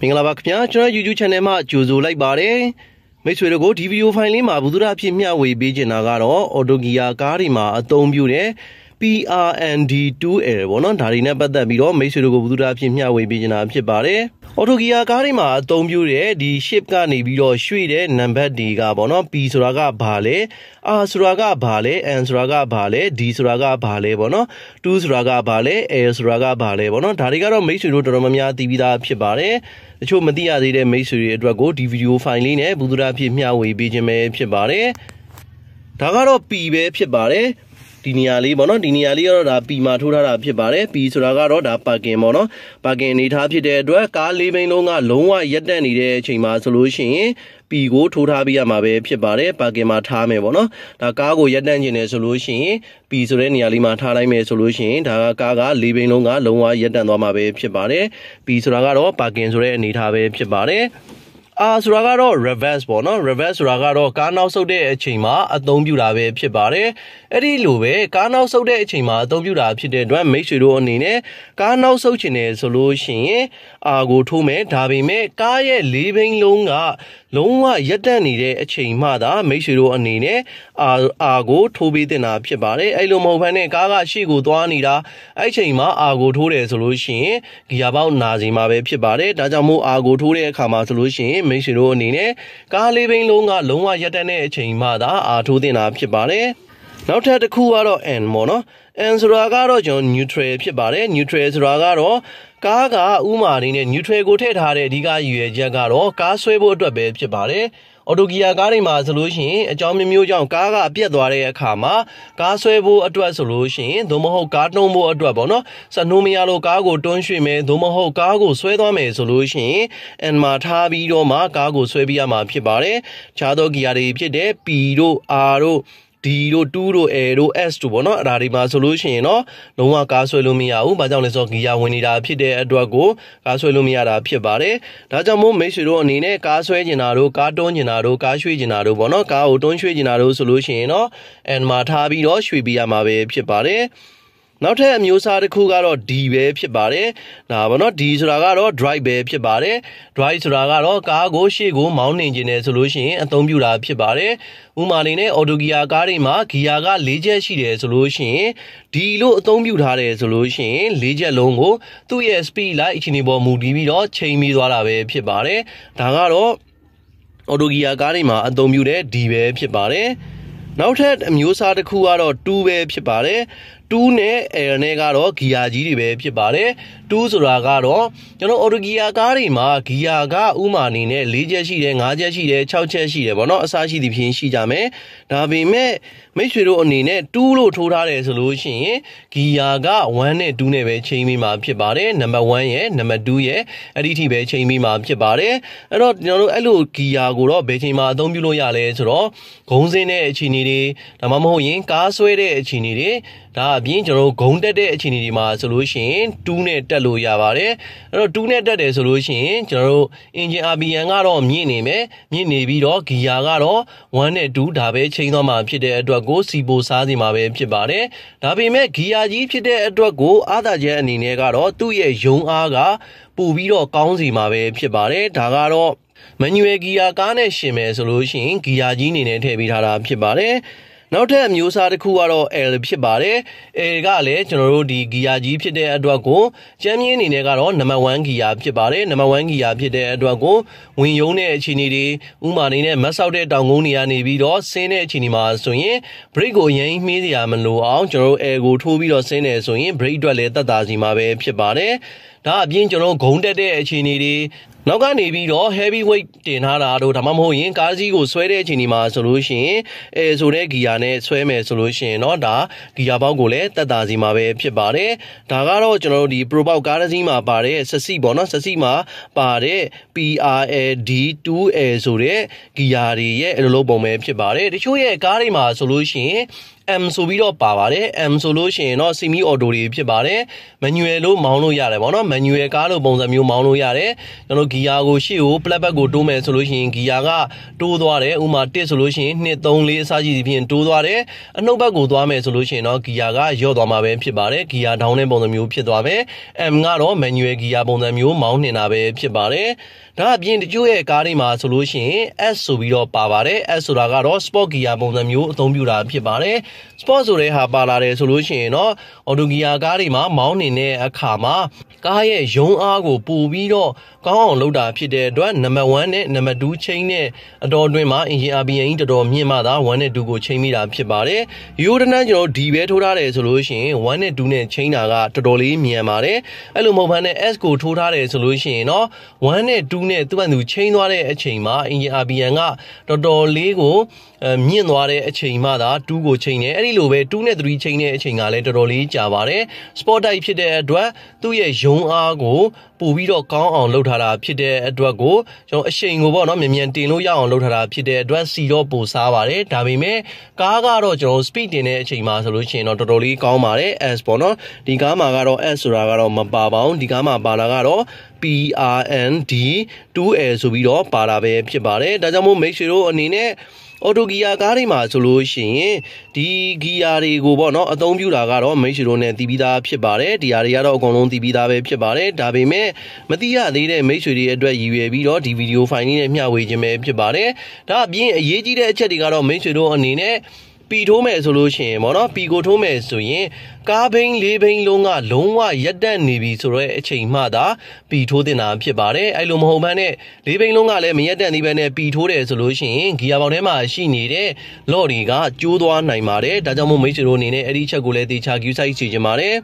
မင်္ဂလာပါခင်ဗျာကျွန်တော် YouTube channel မှာကြိုဆိုလိုက်ပါတယ်မိတ်ဆွေတို့ကိုဒီဗီဒီယိုဖိုင်လေးမှာဘုသူရအဖြစ်မျှဝေပေးချင်တာကတော့ Autogear ကားတွေမှာအသုံးပြုတဲ့ PRNDL ပေါ့နော်ဒါတွေနဲ့ပတ်သက်ပြီးတော့မိတ်ဆွေတို့ကိုဘုသူရအဖြစ်မျှဝေပေးချင်တာဖြစ်ပါတယ်Autogear ကားတွေမှာအသုံးပြုတဲ့ဒီ shape ကနေပြီးတော့ရွှေ့တဲ့နံပါတ်တွေကပေါ့နော် P ဆိုတာကဘာလဲ R ဆိုတာကဘာလဲ N ဆိုတာကဘာလဲ D ဆိုတာကဘာလဲပေါ့နော်2ဆိုတာကဘာလဲ L ဆိုတာကဘာလဲပေါ့နော်ဒါတွေကတော့မိတ်ဆွေတို့တော်တော်များများသိပြီးသားဖြစ်ပါတယ်တချို့မသိရသေးတဲ့မိတ်ဆွေတွေအတွက်ကိုဒီဗီဒီယိုဖိုင်လေးနဲ့ဘုသူရအဖြစ်မျှဝေပေးခြင်းပဲဖြစ်ပါတယ်ဒါကတော့ P ပဲဖြစ်ပါတယ်ဒီနေရာလေးပေါ့နော်ဒီနေရာလေးကတော့ဒါ P မှာထိုးထားတာဖြစ်ပါတယ် P ဆိုတာကတော့ဒါ parking ပေါ့နော် parking အနေထားဖြစ်တဲ့အတွက်ကားလေးဘိန်းလုံးကလုံးဝရက်တက်နေတဲ့အချိန်မှာဆိုလို့ရှိရင် P ကိုထိုးထားပြရမှာပဲဖြစ်ပါတယ် parking မှာထားမယ်ပေါ့နော်ဒါကားကိုရက်တက်နေတယ်ဆိုလို့ရှိရင် P ဆိုတဲ့နေရာလေးမှာထားလိုက်မယ်ဆိုလို့ရှိရင်ဒါကကားကလေးဘိန်းလုံးကလုံးဝရက်တက်သွားမှာပဲဖြစ်ပါတယ် P ဆိုတာကတော့ parking ဆိုတဲ့အနေထားပဲဖြစ်ပါတယ်ဆိုတာကတော့ reverse ပေါ့နော် reverse ဆိုတာကတော့ကားနောက်ဆုတ်တဲ့အချိန်မှာအသုံးပြုတာပဲဖြစ်ပါတယ်အဲ့ဒီလိုပဲကားနောက်ဆုတ်တဲ့အချိန်မှာအသုံးပြုတာဖြစ်တဲ့အတွက်မိတ်ဆွေတို့အနေနဲ့ကားနောက်ဆုတ်ချင်တယ်ဆိုလို့ရှိရင်ကိုထိုးမယ်ဒါပေမဲ့ကားရဲ့လေးဘိန်းလုံးကလုံးဝရက်တက်နေတဲ့အချိန်မှသာမိတ်ဆွေတို့အနေနဲ့ကိုထိုးပေးတင်တာဖြစ်ပါတယ်အဲ့လိုမဟုတ်ဘဲနဲ့ကားကရှေ့ကိုသွားနေတာအဲ့ချိန်မှာကိုထိုးတယ်ဆိုလို့ရှိရင်ဂီယာပေါက်နာစီမှာပဲဖြစ်ပါတယ်ဒါကြောင့်မို့ကိုထိုးတဲ့အခါမှာဆိုလို့ရှိရင်မိတ်ဆွေတို့အနေနဲ့ကားလေးဘိန်းလုံးကလုံးဝရက်တက်တဲ့အချိန်မှသာထိုးတင်တာဖြစ်ပါတယ်နောက်ထပ်တစ်ခုကတော့ N ပေါ့နော် N ဆိုတာကတော့ကျွန်တော် neutral ဖြစ်ပါတယ် neutral ဆိုတာကတော့ကားကဥမာအနေနဲ့ neutral ကိုထည့်ထားတဲ့အဓိကရည်ရွယ်ချက်ကတော့ကားဆွဲဖို့အတွက်ပဲဖြစ်ပါတယ်Autogear ကားတွေမှာဆိုလို့ရှိရင်အကြောင်းမျိုးကြောင့်ကားကပြတ်သွားတဲ့အခါမှာကားဆွဲဖို့အတွက်ဆိုလို့ရှိရင်သို့မဟုတ်ကားတွန်းဖို့အတွက်ပေါ့နော်စနှိုးမရလို့ကားကိုတွန်းရွှေ့မယ်သို့မဟုတ်ကားကိုဆွဲသွားမယ်ဆိုလို့ရှိရင် N မှာထားပြီးတော့မှကားကိုဆွဲပြရမှာဖြစ်ပါတယ်ခြားသောဂီယာတွေဖြစ်တဲ့ P တို့ R တို့D တို့2တို့ A တို့ S တို့ပေါ့နော်အဲ့ဒါတွေမှာဆိုလို့ရှိရင်တော့လုံးဝကားဆွဲလို့မရဘူး။ဘာကြောင့်လဲဆိုတော့ဂီယာဝင်နေတာဖြစ်တဲ့အတွက်ကိုကားဆွဲလို့မရတာဖြစ်ပါတယ်။ဒါကြောင့်မို့မိတ်ဆွေတို့အနေနဲ့ကားဆွဲကျင်တာတို့ကားတွန်းကျင်တာတို့ကားရွှေ့ကျင်တာတို့ပေါ့နော်ကားကိုတွန်းရွှေ့ကျင်တာတို့ဆိုလို့ရှိရင်တော့ N မှာထားပြီးတော့ရွှေ့ပြရမှာပဲဖြစ်ပါတယ်။နောက်ထပ်အမျိုးအစားတစ်ခုကတော့ D ပဲဖြစ်ပါတယ်ဒါပေါ့နော် D ဆိုတာကတော့ drive ပဲဖြစ်ပါတယ် drive ဆိုတာကတော့ကားကိုရှေ့ကိုမောင်းနှင်ခြင်းနဲ့ဆိုလို့ရှိရင်အသုံးပြုတာဖြစ်ပါတယ်ဥမာအနေနဲ့ Autogear ကားတွေမှာဂီယာက၄ချက်ရှိတယ်ဆိုလို့ရှိရင် D လို့အသုံးပြုထားတယ်ဆိုလို့ရှိရင်၄ချက်လုံးကိုသူ့ရဲ့ speed လိုက်အခြေအနေပေါ်မူတည်ပြီးတော့ချိန်ပြီးသွားတာပဲဖြစ်ပါတယ်ဒါကတော့ Autogear ကားတွေမှာအသုံးပြုတဲ့ D ပဲဖြစ်ပါတယ်နောက်ထပ်အမျိုးအစားတစ်ခုကတော့2ပဲဖြစ်ပါတယ်2နဲ့ L နဲ့ကတော့ဂီယာကြီးတွေပဲဖြစ်ပါတယ်2ဆိုတာကတော့ကျွန်တော် Autogear ကားတွေမှာဂီယာကဥမာအနေနဲ့4ချက်ရှိတယ်5ချက်ရှိတယ်6ချက်ရှိတယ်ပေါ့နော်အစားရှိသည်ဖြင့်ရှိကြမယ်ဒါပေမဲ့မိတ်ဆွေတို့အနေနဲ့2လို့ထိုးထားတယ်ဆိုလို့ရှိရင်ဂီယာက1နဲ့2နဲ့ပဲချိန်ပြီးမှဖြစ်ပါတယ်နံပါတ်1ရဲ့နံပါတ်2ရဲ့အဲ့ဒီထိပဲချိန်ပြီးမှဖြစ်ပါတယ်အဲ့တော့ကျွန်တော်တို့အဲ့လိုဂီယာကိုတော့ဘယ်ချိန်မှာအသုံးပြုလို့ရလဲဆိုတော့ဂုံးစင်းတဲ့အခြေအနေတွေဒါမှမဟုတ်ရင်ကားဆွဲတဲ့အခြေအနေတွေဒါအပြင်ကျွန်တော်တို့ဂုံတက်တဲ့အခြေအနေတွေမှာဆိုလို့ရှိရင်2နဲ့တက်လို့ရပါတယ်အဲ့တော့2နဲ့တက်တယ်ဆိုလို့ရှိရင်ကျွန်တော်တို့ engine RPM ကတော့မြင့်နေမယ်မြင့်နေပြီးတော့ဂီယာကတော့1နဲ့2ဒါပဲချိန်သွားမှာဖြစ်တဲ့အတွက်ကိုစီပိုစားစီမှာပဲဖြစ်ပါတယ်ဒါပေမဲ့ဂီယာကြီးဖြစ်တဲ့အတွက်ကိုအားသာချက်အနေနဲ့ကတော့သူ့ရဲ့ယုံအားကပို့ပြီးတော့ကောင်းစီမှာပဲဖြစ်ပါတယ်ဒါကတော့manual gear ကားနဲ့ရှင်မယ်ဆိုလို့ရှိရင်ဂီယာကြီးအနေနဲ့ထည့်ပေးထားတာဖြစ်ပါတယ်နောက်ထပ်အမျိုးအစားတစ်ခုကတော့ L ဖြစ်ပါတယ်။ L ကလည်းကျွန်တော်တို့ဒီဂီယာကြီးဖြစ်တဲ့အတွက်ကိုကျမ်းမြင့်အနေနဲ့ကတော့နံပါတ်1ဂီယာဖြစ်ပါတယ်။နံပါတ်1ဂီယာဖြစ်တဲ့အတွက်ကိုဝင်ယုံတဲ့အခြေအနေတွေဥမာအနေနဲ့မတ်ဆောက်တဲ့တောင်ကုန်းတွေကနေပြီးတော့ဆင်းတဲ့အခြေအနေမှာဆိုရင် brake ကိုရင်းမှီးစရာမလိုအောင်ကျွန်တော်တို့ L ကိုထိုးပြီးတော့ဆင်းတယ်ဆိုရင် brake အတွက်လည်းသက်သာစီမှာပဲဖြစ်ပါတယ်။ဒါအပြင်ကျွန်တော်ဂုံတက်တဲ့အခြေအနေတွေနောက်ကနေပြီးတော့ heavy weight တင်ထားတာတို့ဒါမှမဟုတ်ရင်ကားစီးကိုဆွဲတဲ့အချိန်ဒီမှာဆိုလို့ရှိရင်ဆိုတဲ့ဂီယာနဲ့ဆွဲမယ်ဆိုလို့ရှိရင်တော့ဒါဂီယာပေါက်ကိုလည်းတက်တာစီမှာပဲဖြစ်ပါတယ်ဒါကတော့ကျွန်တော်တို့ဒီ Pro ပေါက်ကားတစ်စီးမှာပါတဲ့ဆက်စီပေါ့နော်ဆက်စီမှာပါတဲ့ PRNDL ဆိုတဲ့ဂီယာတွေရဲ့အလိုလိုပုံပဲဖြစ်ပါတယ်တချို့ရဲ့ကားတွေမှာဆိုလို့ရှိရင် M ဆိုပြီးတော့ပါပါတယ် M ဆိုလို့ရှိရင်တော့ semi auto တွေဖြစ်ပါတယ် manual လို့မောင်းလို့ရတယ်ပေါ့နော် manual ကားလို့ပုံစံမျိုးမောင်းလို့ရတယ်ကျွန်တော် gear ကိုရှေ့ကို flat back ကိုတိုးမယ်ဆိုလို့ရှိရင် gear ကတိုးသွားတယ်ဥမာ1ဆိုလို့ရှိရင်2 3 4အစရှိသဖြင့်တိုးသွားတယ်အနှုတ်ဘက်ကိုသွားမယ်ဆိုလို့ရှိရင်တော့ gear ကလျော့သွားမှာပဲဖြစ်ပါတယ် gear down တဲ့ပုံစံမျိုးဖြစ်သွားမယ် M ကတော့ manual gear ပုံစံမျိုးမောင်းနေတာပဲဖြစ်ပါတယ်ဒါအပြင်တချို့ရဲ့ကားတွေမှာဆိုလို့ရှိရင် S ဆိုပြီးတော့ပါပါတယ် S ဆိုတာကတော့ sport gear ပုံစံမျိုးအသုံးပြုတာဖြစ်ပါတယ် sport ဆိုတဲ့ဟာပါလာတယ်ဆိုလို့ရှိရင်တော့ auto gear ကားတွေမှာမောင်းနေတဲ့အခါမှာကားရဲ့ရုံးအားကိုပို့ပြီးတော့ကောင်းအောင်လုပ်တာဖြစ်တဲ့အတွက် number 1နဲ့ number 2 chain နဲ့အတော်အတွင်းမှာ engine RPM တော်တော်မြင့်မှသာ1နဲ့2ကိုချိန်မိတာဖြစ်ပါတယ်ရိုးတန်းကျွန်တော်D ပဲထိုးထားတယ်ဆိုလို့ရှိရင်1နဲ့2နဲ့ချိန်တာကတော်တော်လေးမြန်ပါတယ်အဲ့လိုမဟုတ်ဘဲနဲ့ S ကိုထိုးထားတယ်ဆိုလို့ရှိရင်တော့1နဲ့2နဲ့သူ့ဘာသူချိန်သွားတဲ့အချိန်မှာ engine RPM ကတော်တော်လေးကိုမြင့်သွားတဲ့အချိန်မှသာ2ကိုချိန်တယ်အဲ့ဒီလိုပဲ2နဲ့3ချိန်တဲ့အချိန်ကလည်းတော်တော်လေးကြာပါတယ် sport type ဖြစ်တဲ့အတွက်သူ့ရဲ့ရုံးအားကိုပို့ပြီးတော့ကောင်းအောင်လုပ်ထားတာဖြစ်တဲ့အတွက်ကိုကျွန်တော်အရှိန်ကိုပေါ့နော်မြန်မြန်တင်လို့ရအောင်လုပ်ထားတာဖြစ်တဲ့အတွက်စီတော့ပိုစားပါတယ်ဒါပေမဲ့ကားကတော့ကျွန်တော် speed တင်တဲ့အချိန်မှာဆိုလို့ရှိရင်တော့တော်တော်လေးကောင်းပါတယ် S ပေါ့နော်ဒီကားမှာကတော့ S ဆိုတာကတော့မပါပါဘူးဒီကားမှာပါလာကတော့ PRNDL ဆိုပြီးတော့ပါတာပဲဖြစ်ပါတယ်ဒါကြောင့်မို့ make sure တို့အနေနဲ့auto gear ကားတွေမှာဆိုလို့ရှိရင်ဒီ gear တွေကိုပေါ့နော်အသုံးပြုတာကတော့ make sure တို့နဲ့တည်ပြီးသားဖြစ်ပါတယ်ဒီဟာတွေကတော့အကုန်လုံးတည်ပြီးသားပဲဖြစ်ပါတယ်ဒါပေမဲ့မသိရသေးတဲ့ make sure တွေအတွက်ရည်ရွယ်ပြီးတော့ဒီ video file လေးနဲ့မျှဝေခြင်းပဲဖြစ်ပါတယ်ဒါအပြင်အရေးကြီးတဲ့အချက်တွေကတော့ make sure တို့အနေနဲ့ပီထိုးမယ်ဆိုလို့ရှိရင်ပေါ့နော်ပီကိုထိုးမယ်ဆိုရင်ကားဘိန်းလေးဘိန်းလုံးကလုံးဝရက်တက်နေပြီဆိုတော့အချိန်မှသာပီထိုးတင်တာဖြစ်ပါတယ်အဲ့လိုမဟုတ်ဘဲနဲ့လေးဘိန်းလုံးကလည်းမရက်တက်နေဘဲနဲ့ပီထိုးတယ်ဆိုလို့ရှိရင်ဂီယာပေါက်ထဲမှာရှိနေတဲ့လော့တွေကကျိုးသွားနိုင်ပါတယ်ဒါကြောင့်မို့မိတ်ဆွေတို့အနေနဲ့အဲ့ဒီချက်ကိုလည်းသေချာ queue site စီခြင်းပါတယ်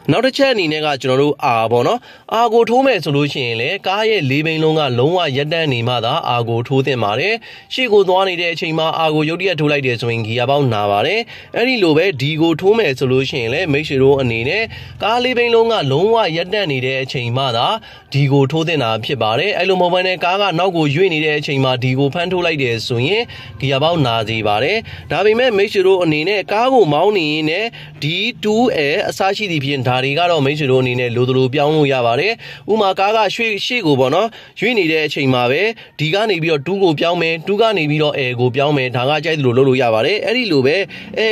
နောက်တစ်ချက်အနေနဲ့ကကျွန်တော်တို့ R ပေါ့နော် R ကိုထိုးမယ်ဆိုလို့ရှိရင်လည်းကားရဲ့လေးဘိန်းလုံးကလုံးဝရက်တန်းနေမှသာ R ကိုထိုးသင့်ပါတယ်ရှေ့ကိုသွားနေတဲ့အချိန်မှာ R ကိုရုတ်တရက်ထိုးလိုက်တယ်ဆိုရင်ဂီယာပေါက်နာပါတယ်အဲ့ဒီလိုပဲ D ကိုထိုးမယ်ဆိုလို့ရှိရင်လည်းမိတ်ဆွေတို့အနေနဲ့ကားလေးဘိန်းလုံးကလုံးဝရက်တန်းနေတဲ့အချိန်မှသာ D ကိုထိုးသင့်တာဖြစ်ပါတယ်အဲ့လိုမဟုတ်ဘဲနဲ့ကားကနောက်ကိုရွေ့နေတဲ့အချိန်မှာ D ကိုဖမ်းထိုးလိုက်တယ်ဆိုရင်ဂီယာပေါက်နာစေပါတယ်ဒါပေမဲ့မိတ်ဆွေတို့အနေနဲ့ကားကိုမောင်းနေရင်လည်း D2L အစရှိသည့်ဖြင့်ဒါတွေကတော့မိတ်ဆွေတို့အနေနဲ့လိုသလိုပြောင်းလို့ရပါတယ်ဥမာကားကရှေ့ကိုပေါ့နော်ရွေ့နေတဲ့အချိန်မှာပဲဒီကနေပြီးတော့2ကိုပြောင်းမယ်2ကနေပြီးတော့ L ကိုပြောင်းမယ်ဒါကကြိုက်သလိုလုပ်လို့ရပါတယ်အဲ့ဒီလိုပဲ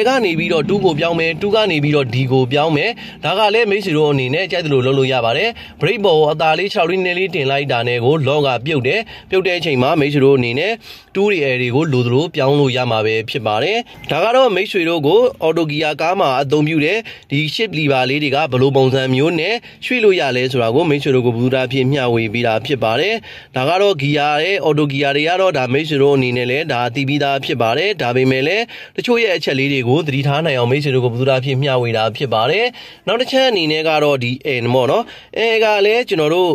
L ကနေပြီးတော့2ကိုပြောင်းမယ်2ကနေပြီးတော့ D ကိုပြောင်းမယ်ဒါကလည်းမိတ်ဆွေတို့အနေနဲ့ကြိုက်သလိုလုပ်လို့ရပါတယ် brake ပေါ်အသာလေး6လေးနည်းလေးတင်လိုက်တာနဲ့ကိုလော့ကပြုတ်တယ်ပြုတ်တဲ့အချိန်မှာမိတ်ဆွေတို့အနေနဲ့2တွေ L တွေကိုလိုသလိုပြောင်းလို့ရမှာပဲဖြစ်ပါတယ်ဒါကတော့မိတ်ဆွေတို့ကို auto gear ကားမှာအသုံးပြုတဲ့ဒီ shift lever လေးတွေကဘယ်လိုပုံစံမျိုးနဲ့ရွှေ့လို့ရလဲဆိုတာကိုမိတ်ဆွေတို့ကိုဘူတာဖြစ်မျှဝေပေးတာဖြစ်ပါတယ်ဒါကတော့ gear ရဲ့ auto gear တွေကတော့ဒါမိတ်ဆွေတို့အနေနဲ့လည်းဒါတည်ပြီးသားဖြစ်ပါတယ်ဒါပေမဲ့လည်းတချို့ရဲ့အချက်လေးတွေကိုသတိထားနိုင်အောင်မိတ်ဆွေတို့ကိုဘူတာဖြစ်မျှဝေတာဖြစ်ပါတယ်နောက်တစ်ချက်အနေနဲ့ကတော့ဒီ N ပေါ့နော် N ကလည်းကျွန်တော်တို့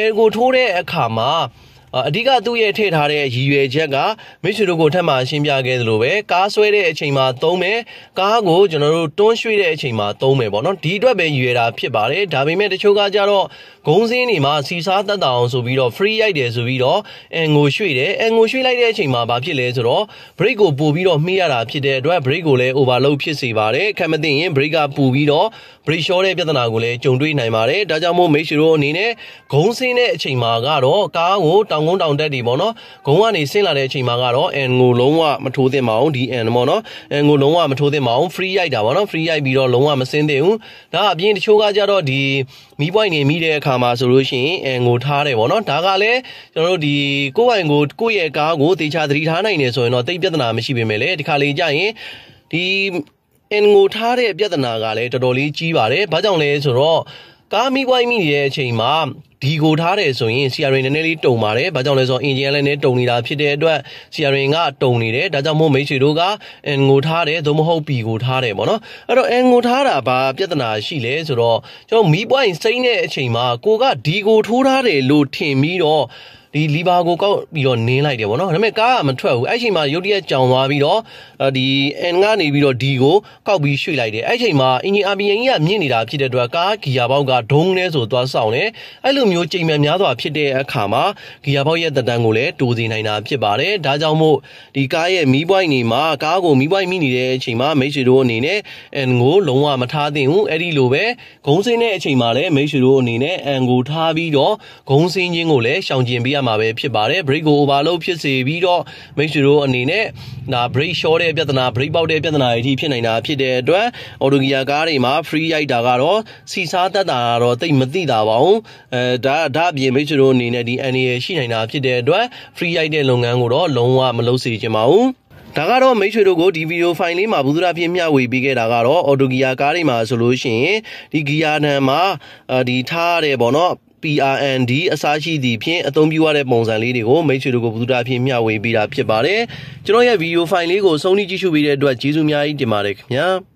N ကိုထိုးတဲ့အခါမှာအဓိကသူ့ရဲ့ထည့်ထားတဲ့ရည်ရွယ်ချက်ကမိတ်ဆွေတို့ကိုထပ်မရှင်းပြခဲ့သလိုပဲကားဆွဲတဲ့အချိန်မှာသုံးမယ်ကားကိုကျွန်တော်တို့တွန်းရွှေ့တဲ့အချိန်မှာသုံးမယ်ပေါ့နော်ဒီအတွက်ပဲရည်ရွယ်တာဖြစ်ပါတယ်ဒါပေမဲ့တချို့ကကြတော့ဂုံးစင်းတွေမှာစီစားတက်တာအောင်ဆိုပြီးတော့ free ရိုက်တယ်ဆိုပြီးတော့အန်ကိုရွှေ့တယ်အန်ကိုရွှေ့လိုက်တဲ့အချိန်မှာဘာဖြစ်လဲဆိုတော့ brake ကိုပို့ပြီးတော့မှီးရတာဖြစ်တဲ့အတွက် brake ကိုလည်း overload ဖြစ်စေပါတယ်ခံမသိရင် brake ကပူပြီးတော့ brake short တဲ့ပြဿနာကိုလည်းကြုံတွေ့နိုင်ပါတယ်ဒါကြောင့်မို့မိတ်ဆွေတို့အနေနဲ့ဂုံးစင်းတဲ့အချိန်မှာကတော့ကားကိုတောင်ကုန်းတောင်တက်တွေပေါ့နော်ဂုံးကနေဆင်းလာတဲ့အချိန်မှာကတော့ N ကိုလုံးဝမထိုးသင့်ပါဘူးဒီ N ပေါ့နော် N ကိုလုံးဝမထိုးသင့်ပါဘူး free ရိုက်တာပေါ့နော် free ရိုက်ပြီးတော့လုံးဝမဆင်းသင့်ဘူးဒါအပြင်တချို့ကကြတော့ဒီမီးပွိုင်နေမိတဲ့အခါမှာဆိုလို့ရှိရင် N ကိုထားတယ်ပေါ့နော်ဒါကလည်းကျွန်တော်တို့ဒီကိုယ့်ဘိုင်ကိုကိုယ့်ရဲ့ကားကိုတေချာသတိထားနိုင်နေဆိုရင်တော့တိတ်ပြဿနာမရှိပေမဲ့လေဒီခါလေးကြရင်ဒီ N ကိုထားတဲ့ပြဿနာကလည်းတော်တော်လေးကြီးပါတယ်ဘာကြောင့်လဲဆိုတော့ကားမီးပွိုင်မိနေတဲ့အချိန်မှာဒီကိုထားတယ်ဆိုရင် CRN နည်းနည်းလေးတုံပါတယ်။ဘာကြောင့်လဲဆိုတော့ engine လည်းနည်းတုံနေတာဖြစ်တဲ့အတွက် CRN ကတုံနေတယ်။ဒါကြောင့်မို့မိတ်ဆွေတို့က N ကိုထားတယ်သို့မဟုတ် P ကိုထားတယ်ပေါ့နော်။အဲ့တော့ N ကိုထားတာဘာပြဿနာရှိလဲဆိုတော့ကျွန်တော်မီးပွိုင်စိမ့်တဲ့အချိန်မှာကိုကဒီကိုထိုးထားတယ်လို့ထင်ပြီးတော့ ဒီလီဘာကိုကောက်ပြီးတော့နင်းလိုက်တယ်ပေါ့နော်ဒါပေမဲ့ကားကမထွက်ဘူးအဲ့ချိန်မှာရုတ်တရက်ကြောင်သွားပြီးတော့ဒီ N ကနေပြီးတော့ D ကိုကောက်ပြီးရွှေ့လိုက်တယ်အဲ့ချိန်မှာအင်ဂျင် RPM ကြီးကမြင့်နေတာဖြစ်တဲ့အတွက်ကားဂီယာဘောက်ကဒုံးနဲ့ဆိုသွားဆောင်တယ်အဲ့လိုမျိုးချိန်မှန်များစွာဖြစ်တဲ့အခါမှာဂီယာဘောက်ရဲ့သက်တမ်းကိုလည်းတိုးစေနိုင်တာဖြစ်ပါတယ်ဒါကြောင့်မို့ဒီကားရဲ့မီးပွိုင်းနေမှာကားကိုမီးပွိုင်းမိနေတဲ့အချိန်မှာမိတ်ဆွေတို့အနေနဲ့ N ကိုလုံးဝမထားသင့်ဘူးအဲ့ဒီလိုပဲဂုံးစင်းတဲ့အချိန်မှာလည်းမိတ်ဆွေတို့အနေနဲ့ N ကိုထားပြီးတော့ဂုံးစင်းခြင်းကိုလည်းရှောင်ကျဉ်ပေးရမှာပဲဖြစ်ပါတယ် brake ကို overload ဖြစ်စေပြီးတော့မိတ်ဆွေတို့အနေနဲ့ဒါ brake short တဲ့ပြဿနာ brake ပေါက်တဲ့ပြဿနာတွေအထိဖြစ်နိုင်တာဖြစ်တဲ့အတွက် auto gear ကားတွေမှာ free ရိုက်တာကတော့စီစားတတ်တာတော့တိတ်မသိတာပါဘူးဒါအပြင်မိတ်ဆွေတို့အနေနဲ့ဒီ NA ရှိနိုင်တာဖြစ်တဲ့အတွက် free ရိုက်တဲ့လုပ်ငန်းကိုတော့လုံးဝမလုပ်စေချင်ပါဘူးဒါကတော့မိတ်ဆွေတို့ကိုဒီဗီဒီယိုဖိုင်လေးမှာဘုသူရပြင်းမျှဝေပေးခဲ့တာကတော့ auto gear ကားတွေမှာဆိုလို့ရှိရင်ဒီ gear နံမှာဒီထားရတယ်ပေါ့နော်PRND အစားရှိသည့်ဖြင့်အသုံးပြုရတဲ့ပုံစံလေးတွေကိုမိတ်ဆွေတို့ကိုဘုသူရဖြင့်မျှဝေပေးတာဖြစ်ပါတယ်ကျွန်တော်ရဲ့ဗီဒီယိုဖိုင်လေးကိုစုံလည်ကြည့်ရှုပေးတဲ့အတွက်ကျေးဇူးအများကြီးတင်ပါတယ်ခင်ဗျာ